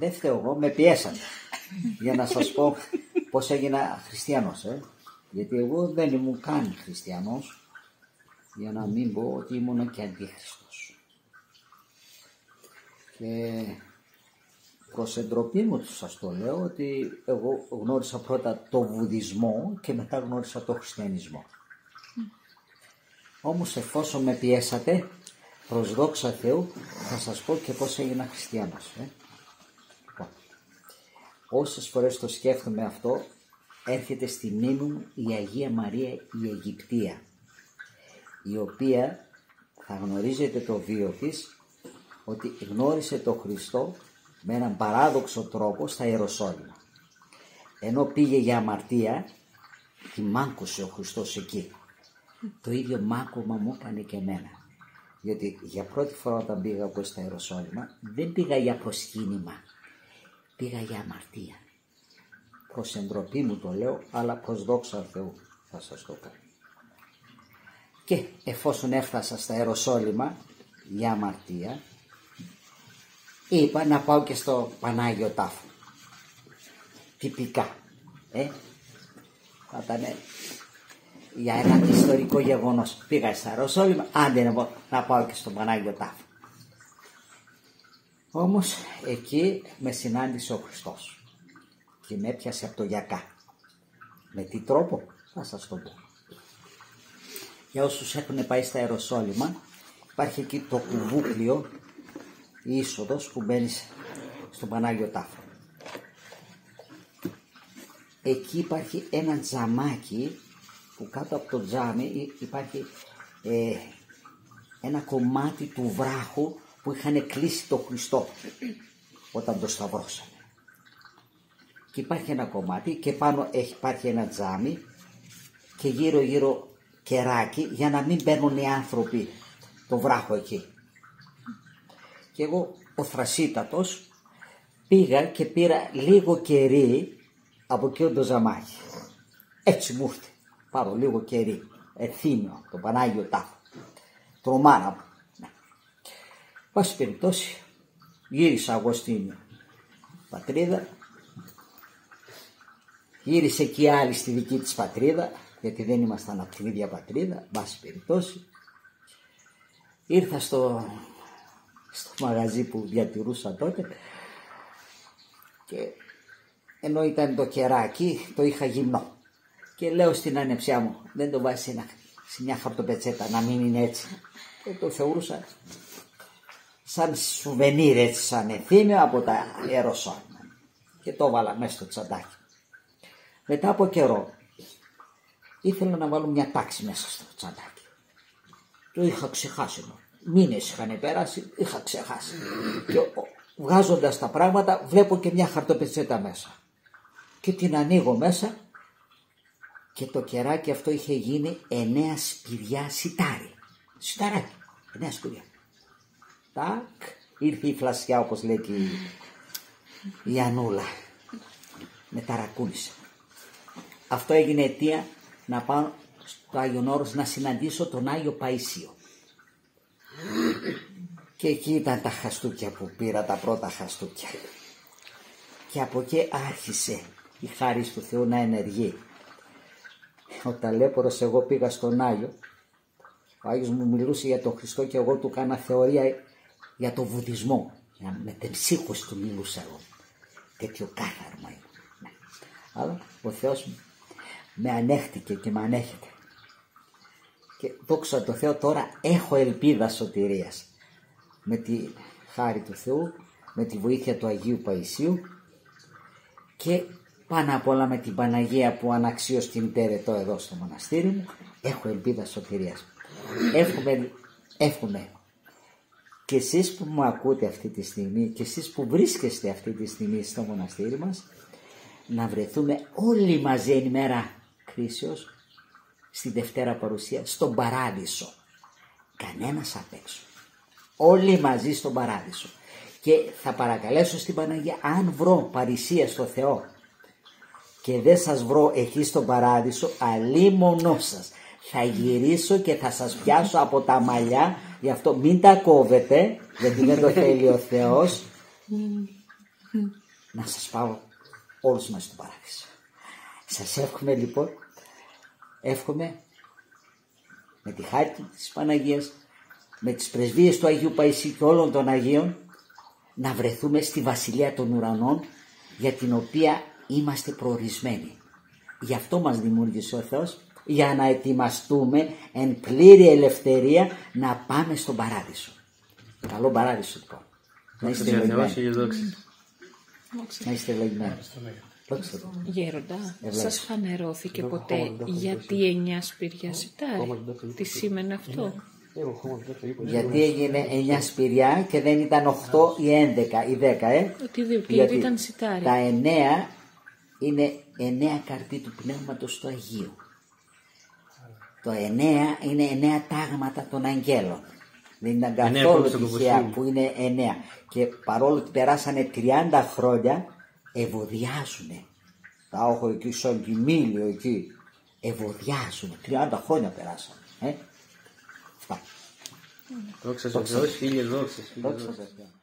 δεν φταίω εγώ, με πιέσανε για να σας πω πώς έγινα χριστιανός. Γιατί εγώ δεν ήμουν καν χριστιανός, για να μην πω ότι ήμουν και αντίχριστος. Και προς εντροπή μου σας το λέω ότι εγώ γνώρισα πρώτα το βουδισμό και μετά γνώρισα το χριστιανισμό. Όμως εφόσον με πιέσατε, προς δόξα Θεού, θα σας πω και πώς έγινα χριστιανός. Όσες φορές το σκέφτομαι αυτό, έρχεται στη μνήμη μου η Αγία Μαρία η Αιγυπτία, η οποία θα γνωρίζετε το βίο της, ότι γνώρισε τον Χριστό με έναν παράδοξο τρόπο στα Ιεροσόλυμα. Ενώ πήγε για αμαρτία, τη μάκωσε ο Χριστός εκεί. Το ίδιο μάκωμα μου έκανε και εμένα. Γιατί για πρώτη φορά όταν πήγα εγώ στα Ιεροσόλυμα, δεν πήγα για προσκύνημα, πήγα για αμαρτία. Προς εντροπή μου το λέω, αλλά προς δόξα Θεού θα σας το πω. Και εφόσον έφτασα στα Ιεροσόλυμα για αμαρτία, είπα να πάω και στο Πανάγιο Τάφο. Τυπικά. Θα ήταν για ένα ιστορικό γεγονός. Πήγα στα Ιεροσόλυμα, άντε να πάω και στο Πανάγιο Τάφο. Όμως εκεί με συνάντησε ο Χριστός και με έπιασε από το γιακά. Με τι τρόπο θα σας το πω. Για όσους έχουν πάει στα Ιεροσόλυμα, υπάρχει εκεί το κουβούκλιο, η είσοδος που μπαίνεις στον Πανάγιο Τάφο. Εκεί υπάρχει ένα τζαμάκι που κάτω από το τζάμι υπάρχει ένα κομμάτι του βράχου που είχαν κλείσει το Χριστό όταν το σταυρώσανε. Και υπάρχει ένα κομμάτι και πάνω υπάρχει ένα τζάμι και γύρω γύρω κεράκι για να μην μπαίνουν οι άνθρωποι το βράχο εκεί. Και εγώ ο θρασίτατος πήγα και πήρα λίγο κερί από εκείνο το ζαμάκι. Έτσι μου ήρθε. Πάρω λίγο κερί. Εθήμιο, το Πανάγιο Τάφο. Τρομάρα μου. Πάση περιπτώσει, γύρισα εγώ στην πατρίδα. Γύρισε και η άλλη στη δική της πατρίδα, γιατί δεν ήμασταν από την ίδια πατρίδα. Πάση περιπτώσει, ήρθα στο μαγαζί που διατηρούσα τότε και ενώ ήταν το κεράκι, το είχα γυμνό. Και λέω στην ανεψιά μου, δεν το βάζεις σε μια χαρτοπετσέτα να μην είναι έτσι. Και το θεωρούσα σαν σουβενίρ, έτσι, σαν εθήμιο από τα Ιεροσόλυμα. Και το έβαλα μέσα στο τσαντάκι. Μετά από καιρό ήθελα να βάλω μια τάξη μέσα στο τσαντάκι. Το είχα ξεχάσει. Μήνες είχαν περάσει, είχα ξεχάσει. Και βγάζοντας τα πράγματα βλέπω και μια χαρτοπετσέτα μέσα. Και την ανοίγω μέσα και το κεράκι αυτό είχε γίνει 9 σπηριά σιτάρι. Σιταράκι, 9 σπηριά. Τάκ, ήρθε η φλασιά όπως λέει και η Ανούλα. Με ταρακούνησε. Αυτό έγινε αιτία να πάω στο Άγιον Όρος να συναντήσω τον Άγιο Παΐσιο. Και εκεί ήταν τα χαστούκια που πήρα, τα πρώτα χαστούκια. Και από εκεί άρχισε η χάρις του Θεού να ενεργεί. Ο ταλέπορος εγώ πήγα στον Άγιο. Ο Άγιος μου μιλούσε για τον Χριστό και εγώ του κάνα θεωρία για τον βουδισμό. Με την ψύχωση του μιλούσα εγώ. Τέτοιο κάθαρμα. Αλλά ο Θεός με ανέχτηκε και με ανέχεται. Και δόξα τω Θεώ τώρα έχω ελπίδα σωτηρίας. Με τη χάρη του Θεού, με τη βοήθεια του Αγίου Παϊσίου και πάνω απ' όλα με την Παναγία που αναξίως την τέρετω εδώ στο μοναστήρι μου, έχω ελπίδα σωτηρίας. Εύχομαι και εσείς που μου ακούτε αυτή τη στιγμή και εσείς που βρίσκεστε αυτή τη στιγμή στο μοναστήρι μας, να βρεθούμε όλοι μαζί εν ημέρα κρίσεως στη Δευτέρα Παρουσία στον Παράδεισο. Κανένας απ' έξω. Όλοι μαζί στον Παράδεισο. Και θα παρακαλέσω στην Παναγία, αν βρω παρησία στο Θεό και δεν σας βρω εκεί στον Παράδεισο, αλίμονό σας. Θα γυρίσω και θα σας πιάσω από τα μαλλιά, γι' αυτό μην τα κόβετε, γιατί δεν το θέλει ο Θεός. να σας πάω όλους μας στον παράδεισο. Σας εύχομαι λοιπόν, εύχομαι με τη χάρη της Παναγίας, με τις πρεσβείες του Αγίου Παϊσίου και όλων των Αγίων, να βρεθούμε στη Βασιλεία των Ουρανών, για την οποία είμαστε προορισμένοι. Γι' αυτό μας δημιούργησε ο Θεός, για να ετοιμαστούμε εν πλήρη ελευθερία να πάμε στον παράδεισο. Καλό παράδεισο λοιπόν. Να είστε ευλογημένοι. Να είστε ευλογημένοι. Γέροντα, σας φανερώθηκε ποτέ γιατί 9 σπηριά σιτάρι? Τι σήμαινε αυτό? Γιατί έγινε 9 σπηριά και δεν ήταν 8 ή 11 ή 10, Οτιδήποτε, ήταν σιτάρι. Τα 9 είναι 9 καρποί του Πνεύματος του Αγίου. Το 9 είναι 9 τάγματα των αγγέλων. Δεν ήταν καθόλου τυχαία που είναι 9. Και παρόλο ότι περάσανε 30 χρόνια, ευωδιάζουνε. Τα έχω εκεί σαν κοιμήλιο εκεί. Ευωδιάζουνε. 30 χρόνια περάσανε. Αυτά. Δόξα σε Θεός, χίλιες δόξες. Δόξα σε Θεό.